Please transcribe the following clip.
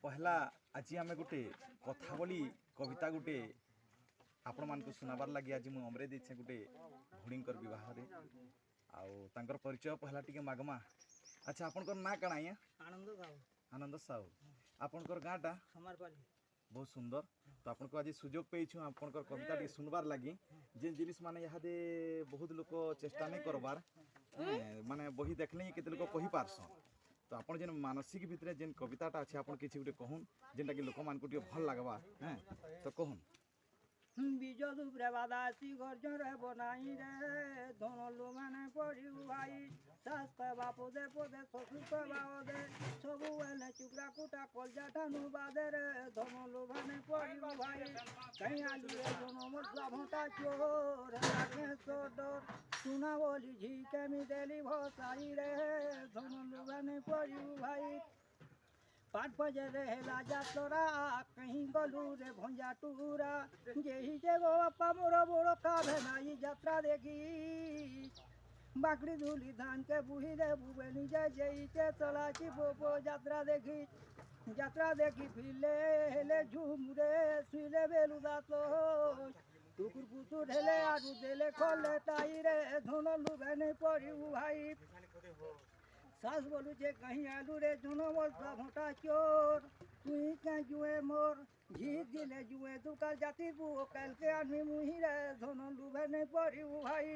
पहला आज आम गोटे कथा बोली कविता गोटे आपण मान सुनाबार लगी आज मुझे अमरे देछे गोटे भुणीकर बह आउर परिचय पहला टी मागमा। अच्छा आपनकर ना कण आज्ञा? आनंद साहू। आनंद साहू। आपनकर गाँटा? समारपाली। बहुत सुंदर। तो आपको आज सुजोग पेयछु आपनकर कविता टी सुनबार लगी जे जिनिस माने यहाँ बहुत लोग चेष्टा नहीं करबार माने बही देखले केते लोग कहि पारसन। तो आपन जेन मानसिक भितर जेन कविताटा अच्छे आपन किछि गुटे कहून जेनटा कि लोक मान को भल लागबा हैं तो कहून। बीजदु प्रवादासी गर्जन रे बनाई रे धनलु माने पड़ी भाई सास पे बापू दे पोदे ससुर पे बाओ दे सबु एले चुकरा कुटा कलजा टानु बादे रे धनलु माने पड़ी भाई कहीं आलू रे दोनों मसला भोटा चोर लागे सोडर सुना बोली झी के मी देली भसाई रे धनलु माने पड़ी भाई पाट बजे रहेला जातरा कहीं गलू रे भंजा टूरा जेही जे गो बापा मोर बोड़ का भेनाई यात्रा देखी बाकड़ी धूली धान के बुही रे बुबेनी जय जई के चलाची पोपो यात्रा देखी फिले हेले झूम रे सुले बेलु दातो टुकुर पुतुर हेले आडू देले खोले ताई रे धनलु भेने पड़ी भाई सास बोलू जे कहीं आलू रे जुनो बोलता भोटा चोर तुई क्या जुए मोर झीत दिले जुए तू कल जाती बू कल के आदमी मुही रे धोनो लुभे नहीं पड़ी भाई